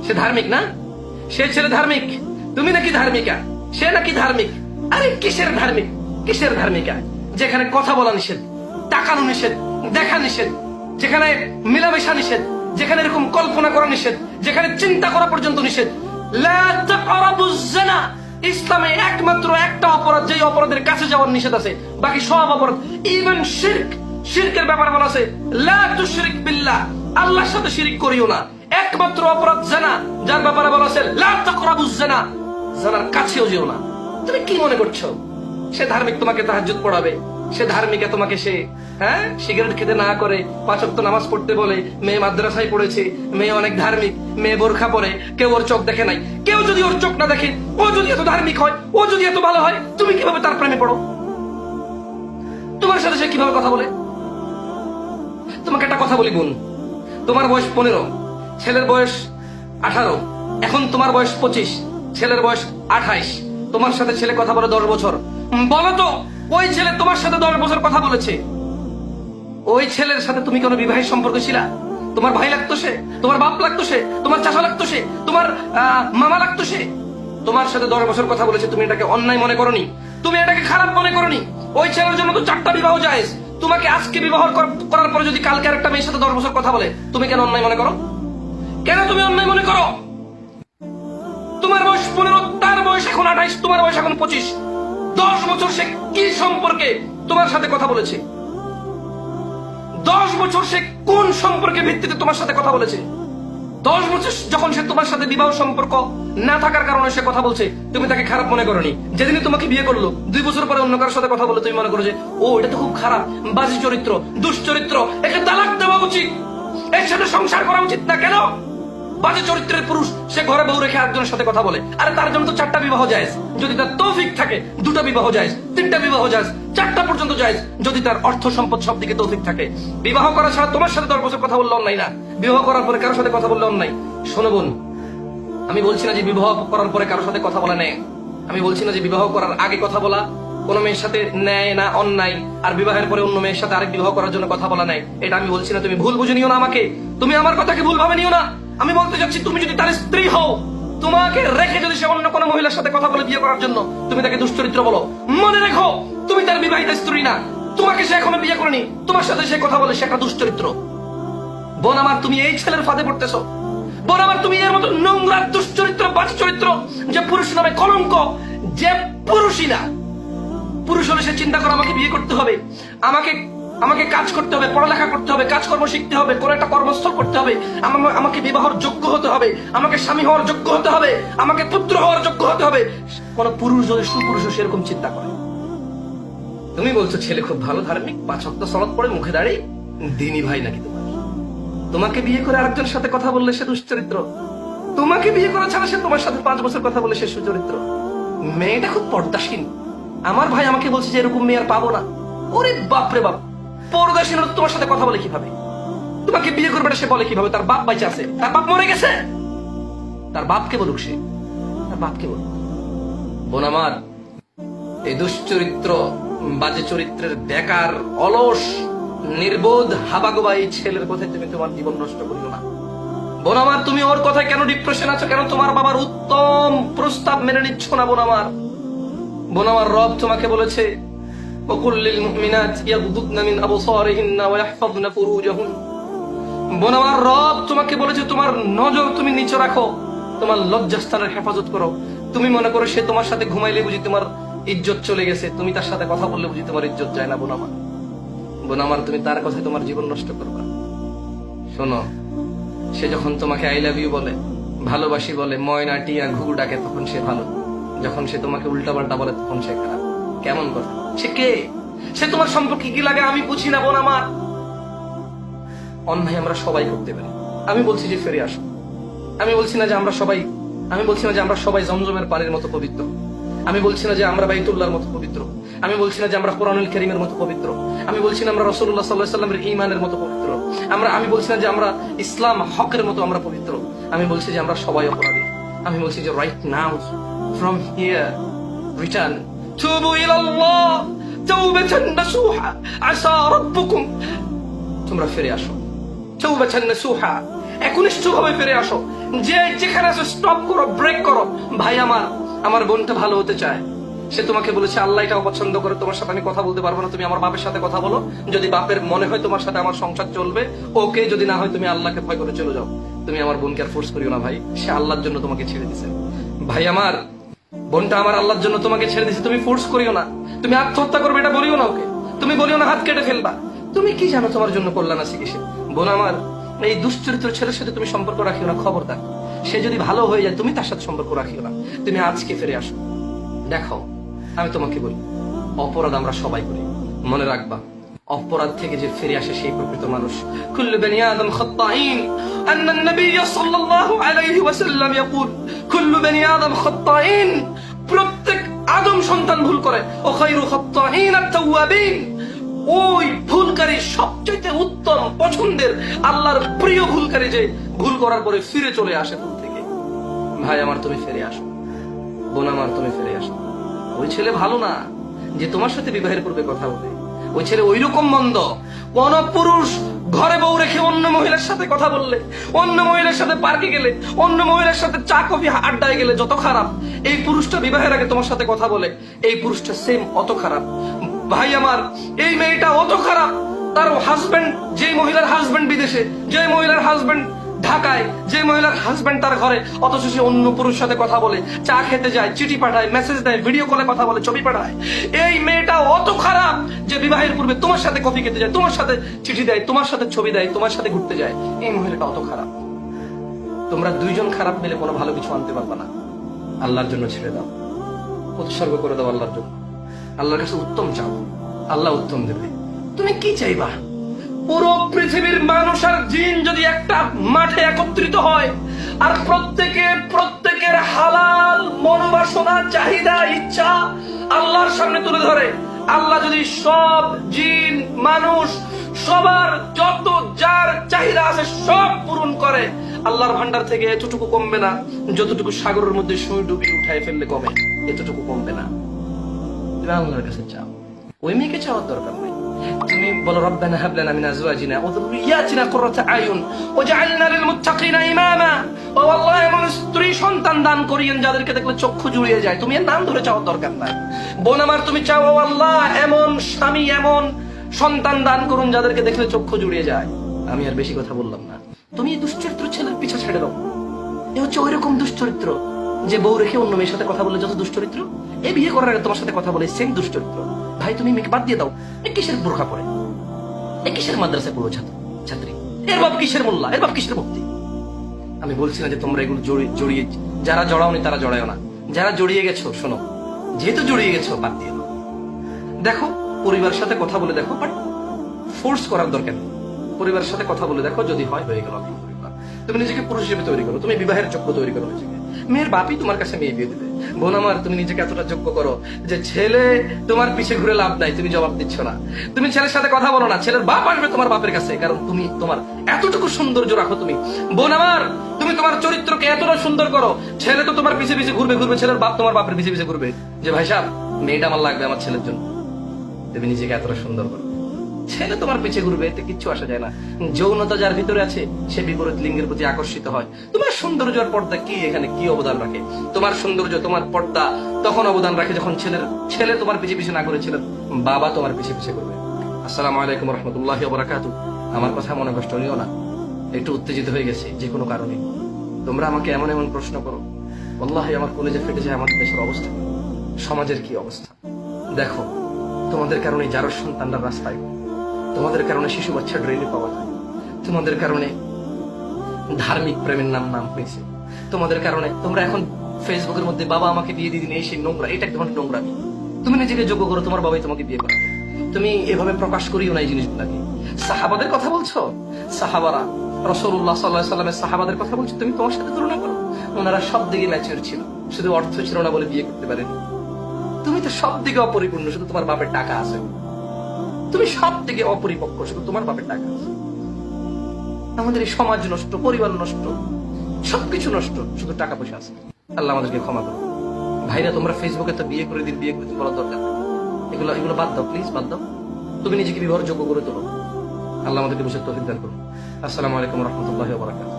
সে ধার্মিক না? সে ছেলে ধার্মিক, তুমি নাকি ধার্মিকা? সে নাকি ধার্মিক? আরে কিসের ধার্মিক, কিসের ধার্মিকা? যেখানে কথা বলা নিষেধ, তাকানো নিষেধ, দেখা নিষেধ, যেখানে মেলামেশা নিষেধ, যেখানে এরকম কল্পনা করা নিষেধ, যেখানে চিন্তা করা পর্যন্ত নিষেধ। লা তাকরাবুজ জিনা, ইসলামে একমাত্র একটা অপরাধ, যে অপরাধের কাছে যাওয়ার নিষেধ আছে, বাকি সব অপরাধ। ইভেন শিরক, শিরকের ব্যাপারে বলা আছে লা তুশরিক বিল্লাহ, আল্লাহর সাথে শিরিক করিও না। একমাত্র অপরাধ জিনা, যার ব্যাপারে বলা আছে লা তাকরাবুজ জিনা, জিনার কাছেও যেও না। তুমি কি মনে করছো সে ধার্মিক তোমাকে তাহাজ্জুদ পড়াবে? সে ধার্মিকা তোমাকে সে সিগারেট খেতে না করে 5 ওয়াক্ত নামাজ পড়তে বলে, মেয়ে মাদ্রাসায় পড়েছে, মেয়ে অনেক ধার্মিক, মেয়ে বোরখা পরে, কেউ ওর চোখ দেখে নাই। কেউ যদি ওর চোখ না দেখে, ও যদি এত ধার্মিক হয়, ও যদি এত ভালো হয়, তুমি কিভাবে তার প্রেমে পড়ো? তোমার সাথে সে কিভাবে কথা বলে? তোমাকে একটা কথা বলি বোন, তোমার বয়স 15, ছেলের বয়স 18, এখন তোমার বয়স 25, ছেলের বয়স 28। তোমার সাথে ছেলে কথা বলে 10 বছর। বলো তো, ওই ছেলে তোমার সাথে 10 বছর কথা বলেছে, ওই ছেলের সাথে তুমি কোনো বিবাহের সম্পর্ক ছিলা? তোমার ভাই লাগতো সে, তোমার বাপ লাগতো সে, তোমার চাচা লাগতো সে, তোমার মামা লাগতো সে? তোমার সাথে 10 বছর কথা বলেছে, তুমি এটাকে অন্যায় মনে করনি, তুমি এটাকে খারাপ মনে করনি। ওই ছেলের জন্য তো 4টা বিবাহ জায়েজ। তোমাকে আজকে বিবাহ করার পরে যদি কালকে আরেকটা মেয়ের সাথে 10 বছর কথা বলে, তুমি কেন অন্যায় মনে করো? কেন তুমি অন্যায় মনে করো? তোমার বয়স 15, তার বয়স এখন 28, তোমার বয়স এখন 25। 10 বছর সে কি সম্পর্কে তোমার সাথে কথা বলেছে? 10 বছর সে কোন সম্পর্কে ভিত্তিতে তোমার সাথে কথা বলেছে? 10 বছর যখন সে তোমার সাথে বিবাহ সম্পর্ক না থাকার কারণে সে কথা বলছে, তুমি তাকে খারাপ মনে করনি। যেদিনই তোমাকে বিয়ে করলো, 2 বছর পরে অন্য কারোর সাথে কথা বলে, তুমি মনে করো যে ও এটা তো খুব খারাপ, বাজে চরিত্র, দুশ্চরিত্র, একে তালাক দেওয়া উচিত, এর সাথে সংসার করা উচিত না। কেন? বাজে চরিত্রের পুরুষ, সে ঘরে বউ রেখে একজনের সাথে কথা বলে। আরে তার জন্য তো 4টা বিবাহ জায়েজ, যদি তার তৌফিক থাকে। 2টা বিবাহ জায়েজ, 3টা বিবাহ জায়েজ, 4টা পর্যন্ত জায়েজ, যদি তার অর্থ সম্পদ সব দিকে তৌফিক থাকে। বিবাহ করা ছাড়া তোমার সাথে 10 বছর কথা বললে অন্যায় না, বিবাহ করার পরে কারোর সাথে কথা বললে অন্যায়। শোনো বোন, আমি বলছি না যে বিবাহ করার পরে কারোর সাথে কথা বলা নেই, আমি বলছি না যে বিবাহ করার আগে কথা বলা কোন মেয়ের সাথে ন্যায় না, অন্যায়। আর বিবাহের পরে অন্য মেয়ের সাথে আরেক বিবাহ করার জন্য কথা বলা নাই, এটা আমি বলছি না। তুমি ভুল বুঝে নিও না আমাকে, তুমি আমার কথাকে ভুল ভাবে নিও না। আমি বলতে চাচ্ছি, তুমি যদি তার স্ত্রী হও, তোমাকে রেখে যদি সে অন্য কোনো মহিলার সাথে কথা বলে বিয়ে করার জন্য, তুমি তাকে দুশ্চরিত্র বলো। মনে রেখো, তুমি তার বিবাহিত স্ত্রী না, তোমাকে সে এখনো বিয়ে করেনি, তোমার সাথে সে কথা বলে, সে একটা দুশ্চরিত্র। বোন আমার, তুমি এই ছেলের ফাঁদে পড়তেছো। বোন আমার, তুমি এর মতো নোংরা দুশ্চরিত্র, বাজে চরিত্র, যে পুরুষ নামে কলঙ্ক, যে পুরুষই না। পুরুষ হলে সে চিন্তা করে আমাকে বিয়ে করতে হবে, আমাকে কাজ করতে হবে, পড়ালেখা করতে হবে, কাজকর্ম শিখতে হবে, কোন একটা কর্মস্থল করতে হবে, আমাকে বিবাহের যোগ্য হতে হবে, আমাকে স্বামী হওয়ার যোগ্য হতে হবে, আমাকে পুত্র হওয়ার যোগ্য হতে হবে। কোন পুরুষ যদি সুপুরুষ সেরকম চিন্তা করে। তুমি বলছো ছেলে খুব ভালো, ধার্মিক, 5 ওয়াক্ত সালাত পড়ে, মুখে দাঁড়িয়ে, দিনী ভাই নাকি তোমার? তোমাকে বিয়ে করে আরেকজনের সাথে কথা বললে সে দুশ্চরিত্র। তোমাকে বিয়ে করা ছাড়া সে তোমার সাথে 5 বছর কথা বলে সে সুচরিত্র। মেয়েটা খুব পর্দাসীন। আমার ভাই আমাকে বলছে যে এরকম মেয়ে আর পাবো না। ওরে বাপরে বাপ, পর্দাসীন তোমার সাথে কথা বলে কিভাবে? তোমাকে বিয়ে করবে সে বলে কিভাবে? তার বাপ বেঁচে আছে, তার বাপ মরে গেছে, তার বাপকে বলুক, সে তার বাপকে বলুক। বোন আমার, এই দুশ্চরিত্র, বাজে চরিত্রের বেকার, অলস, নির্বোধ, হাবাগোবা এই ছেলের কথায় তুমি তোমার জীবন নষ্ট করিও না। বোন আমার, তুমি ওর কথায় কেন ডিপ্রেশন আছো? কেন তোমার বাবার উত্তম প্রস্তাব মেনে নিচ্ছ না? বোন আমার, বোন আমার, রব তোমাকে বলেছে وقل للمؤمنات يغضضن من أبصارهن ويحفظن فروجهن। বোন আমার, রব তোমাকে বলেছে তোমার নজর তুমি নিচে রাখো, তোমার লজ্জাস্থানের হেফাজত করো। তুমি মনে করো সে তোমার সাথে ঘুমাইলে বুঝি তোমার ইজ্জত চলে গেছে, তুমি তার সাথে কথা বললে বুঝি তোমার ইজ্জত যায় না? বোন আমার, বোন আমার, তুমি তার কথায় তোমার জীবন নষ্ট করবা। শোনো, সে যখন তোমাকে আই লাভ ইউ বলে, ভালোবাসি বলে, ময়না টিয়া ঘুঘু ডাকে, তখন সে ভালো। যখন সে তোমাকে উল্টাপাল্টা বলে, তখন সে খারাপ। কেমন কথা? সে কে? সে তোমার সম্পর্কে কি লাগে আমি বুঝি না। বোন আমার, অন্যায় আমরা সবাই করতে পারি। আমি বলছি যে ফিরে আসো। আমি বলছি না যে আমরা সবাই জমজমের পানির মতো পবিত্র। আমি বলছি না যে আমরা বাইতুল্লাহর মতো পবিত্র। আমি বলছি না যে আমরা কোরআনুল কারীমের মতো পবিত্র। আমি বলছি না আমরা রাসূলুল্লাহ সাল্লাল্লাহু আলাইহি ওয়াসাল্লামের ঈমানের মতো পবিত্র। আমি বলছি না যে আমরা ইসলাম হকের মতো আমরা পবিত্র। আমি বলছি যে আমরা সবাই অপরাধী। আমি বলছি যে right now, from here, return, তুবু ইলাল্লাহ তাওবাতান নাসুহা, আসা রাব্বুকুম। তোমরা ফিরে আসো, তাওবাতান নাসুহা, একনিষ্ঠভাবে ফিরে আসো। যে যেখানে আছে স্টপ করো, ব্রেক করো। ভাই আমার বোনটা ভালো হতে চায়, সে তোমাকে বলেছে আল্লাহ এটা অপছন্দ করে, তোমার সাথে আমি কথা বলতে পারবো না, তুমি আমার বাপের সাথে কথা বলো, যদি বাপের মনে হয় তোমার সাথে আমার সংসার চলবে ওকে, যদি না হয় তুমি আল্লাহকে ভয় করে চলে যাও। তুমি আমার বোনকে আর ফোর্স করিও না ভাই, সে আল্লাহর জন্য তোমাকে ছেড়ে দিছে। ভাই বোনটা আমার আল্লাহর জন্য তোমাকে ছেড়ে দিছে, তুমি ফোর্স করিও না। তুমি আত্মহত্যা করবে এটা বলিও না ওকে, তুমি বলিও না হাত কেটে ফেলবা। তুমি কি জানো তোমার জন্য কল্যাণ আছে কিসে? বোন আমার, এই দুশ্চরিত্র ছেলের সাথে তুমি সম্পর্ক রাখিও না, খবরদার। সে যদি ভালো হয়ে যায় তুমি তার সাথে সম্পর্ক রাখিও না। তুমি আজকে ফিরে আসো। দেখো আমি তোমাকে বলি, অপরাধ আমরা সবাই করি, মনে রাখবা অপরাধ থেকে যে ফিরে আসে সেই প্রকৃত মানুষ। কুল্লু বনি আদম খাত্তাইন, আন্না নবী সাল্লাল্লাহু আলাইহি ওয়াসাল্লাম ইয়াকুল কুল্লু বনি আদম খাত্তাইন, প্রত্যেক আদম সন্তান ভুল করে। ও খায়রু খাত্তাইন আত-তাওয়াবিন, ওই ভুলকারী সবচেয়ে উত্তম পছন্দের আল্লাহর প্রিয় ভুলকারী যে ভুল করার পরে ফিরে চলে আসে ভুল থেকে। ভাই আমার তুমি ফিরে আসো, বোন আমার তুমি ফিরে আসো। ওই ছেলে ভালো না যে তোমার সাথে বিবাহের পূর্বে কথা বলে, ওই ছেলে ওই রকম মন্দ। কোন পুরুষ ঘরে বউ রেখে অন্য মহিলার সাথে কথা বললে, অন্য মহিলার সাথে পার্কে গেলে, অন্য মহিলার সাথে চা কফি আড্ডায় গেলে যত খারাপ, এই পুরুষটা বিবাহের আগে তোমার সাথে কথা বলে, এই পুরুষটা সেম অত খারাপ। ভাই আমার, এই মেয়েটা অত খারাপ, তার হাজবেন্ড, যে মহিলার হাজবেন্ড বিদেশে, যে মহিলার হাজবেন্ড ঢাকায়, যে মহিলার হাজবেন্ড তার ঘরে, অথচ সে অন্য পুরুষের সাথে কথা বলে, চা খেতে যায়, চিঠি পাঠায়, মেসেজ দেয়, ভিডিও কলে কথা বলে, ছবি পাঠায়। এই মেয়েটা অত খারাপ যে বিবাহের পূর্বে তোমার সাথে কফি খেতে যায়, তোমার সাথে চিঠি দেয়, তোমার সাথে ছবি দেয়, তোমার সাথে ঘুরতে যায়। এই মহিলাটা অত খারাপ। তোমরা দুইজন খারাপ মিলে কোনো ভালো কিছু আনতে পারবে না। আল্লাহর জন্য ছেড়ে দাও, উৎসর্গ করে দাও আল্লাহর জন্য। আল্লাহর কাছে উত্তম চাও, আল্লাহ উত্তম দেবে। তুমি কি চাইবা? পুরো পৃথিবীর মানুষ আর জিন যদি একটা মাঠে একত্রিত হয় আর প্রত্যেকের হালাল মনোবাসনা, চাহিদা, ইচ্ছা আল্লাহর সামনে তুলে ধরে, আল্লাহ যদি সব জিন মানুষ সবার যত যার চাহিদা আছে সব পূরণ করে, আল্লাহর ভান্ডার থেকে এতটুকু কমবে না যতটুকু সাগরের মধ্যে সুই ডুবিয়ে উঠায় ফেললে কমে, এতটুকু কমবে না। তুমি আল্লাহর কাছে চাও, ওই মেয়েকে চাওয়ার দরকার নেই। তুমি বলো রব্বানা হাব লানা মিন আজওয়াজিনা ওয়া যুররিয়াতিনা কুররাতা আয়ুন ওয়াজআলনা লিল মুত্তাকিনা ইমামা। ও আল্লাহ, এমন স্ত্রী সন্তান দান করিয়েন যাদেরকে দেখলে চক্ষু জুড়িয়ে যায়। তুমি এর নাম ধরে চাওয়ার দরকার নাই। বোন আমার, তুমি চাও ও আল্লাহ এমন স্বামী, এমন সন্তান দান করুন যাদেরকে দেখলে চক্ষু জুড়িয়ে যায়। আমি আর বেশি কথা বললাম না। তুমি এই দুশ্চরিত্র ছেলের পিছা ছেড়ে দাও। এ হচ্ছে ওই রকম দুশ্চরিত্র যে বউ রেখে অন্য মেয়ের সাথে কথা বলে যত দুশ্চরিত্র, এই বিয়ে করার আগে তোমার সাথে কথা বলে সেম দুশ্চরিত্র। ভাই তুমি মেয়েকে বাদ দিয়ে দাও। এ কিসের বোরখা পরে, এ কিসের মাদ্রাসায় পড়ো ছাত্রী, এর বাপ কিসের মোল্লা, এর বাপ কিসের মুক্তি। আমি বলছি না যে তোমরা এগুলো জড়িয়ে, যারা জড়াওনি তারা জড়ায়ও না, যারা জড়িয়ে গেছো শোনো, যেহেতু জড়িয়ে গেছো বাদ দিয়ে দাও। দেখো পরিবারের সাথে কথা বলে দেখো, বাট ফোর্স করার দরকার নেই। পরিবারের সাথে কথা বলে দেখো, যদি হয় হয়ে গেল। তুমি নিজেকে পুরুষ হিসেবে তৈরি করো, তুমি বিবাহের যোগ্য তৈরি করো নিজেকে। মেয়ের বাপই তোমার কাছে মেয়ে বিয়ে দেবে। বোন আমার, তুমি নিজেকে এতটা যোগ্য করো যে ছেলে তোমার পিছে ঘুরে লাভ নাই, তুমি জবাব দিচ্ছ না। তুমি ছেলের সাথে কথা বলো না, ছেলের বাপ আসবে তোমার বাপের কাছে, কারণ তুমি তোমার এতটুকু সৌন্দর্য রাখো। তুমি বোন আমার, তুমি তোমার চরিত্রকে এতটা সুন্দর করো, ছেলে তো তোমার পিছে পিছে ঘুরবে, ছেলের বাপ তোমার বাপের পিছে পিছে ঘুরবে যে ভাই সাহেব মেয়েটা আমার লাগবে আমার ছেলের জন্য। তুমি নিজেকে এতটা সুন্দর করো, ছেলে তোমার পিছে ঘুরবে, এতে কিচ্ছু আসা যায় না। যৌনতা যার ভিতরে আছে সে বিপরীত লিঙ্গের প্রতি আকর্ষিত হয়। তোমার সৌন্দর্য আর পর্দা কি এখানে কি অবদান রাখে? তোমার সৌন্দর্য, তোমার পর্দা তখন অবদান রাখে যখন ছেলে তোমার পিছে পিছে না করে ছেলের বাবা তোমার পিছে পিছে করবে। আসসালামু আলাইকুম রহমতুল্লাহি ওয়া বারাকাতুহু। আমার কথা মনে কষ্ট নিও না, একটু উত্তেজিত হয়ে গেছে যে কোনো কারণে। তোমরা আমাকে এমন এমন প্রশ্ন করো, আল্লাহ আমার কলেজে ফেটে যায় আমাদের দেশের অবস্থা, সমাজের কি অবস্থা। দেখো তোমাদের কারণে যারা সন্তানরা রাস্তায়, তোমাদের কারণে শিশু বাচ্চা ড্রেনে পাওয়া যায়, তোমাদের কারণে ধার্মিক প্রেমের নাম হয়েছে, তোমাদের কারণে তোমরা এখন ফেসবুকের মধ্যে বাবা আমাকে বিয়ে দিয়ে দিন, এই সেই নোংরা, এটা এক ধরনের নোংরামি। তুমি নিজেকে যোগ্য করো, তোমার বাবাই তোমাকে বিয়ে করে। তুমি এভাবে প্রকাশ করিও না এই জিনিসগুলাকে। সাহাবাদের কথা বলছো, সাহাবারা রাসূলুল্লাহ সাল্লাল্লাহু আলাইহি ওয়াসাল্লামের সাহাবাদের কথা বলছো, তুমি তোমার সাথে তুলনা করো। ওনারা সব দিকে ম্যাচিউর ছিল, শুধু অর্থ ছিল না বলে বিয়ে করতে পারেনি। তুমি তো সব দিকে অপরিপূর্ণ, শুধু তোমার বাপের টাকা আছে। তুমি সব থেকে অপরিপক্ক, শুধু তোমার বাপের টাকা আছে। আমাদের এই সমাজ নষ্ট, পরিবার নষ্ট, সবকিছু নষ্ট, শুধু টাকা পয়সা আছে। আল্লাহ আমাদেরকে ক্ষমা করো। ভাইরা তোমরা ফেসবুকে তো বিয়ে করে দিন বলার দরকার, এগুলো বাদ দাও, প্লিজ বাদ দাও। তুমি নিজেকে বিবাহের যোগ্য করে তোলো। আল্লাহ আমাদেরকে বুঝে তৌফিক দান করুন। আসসালামু আলাইকুম রহমতুল্লাহি ওয়া বারাকাতুহু।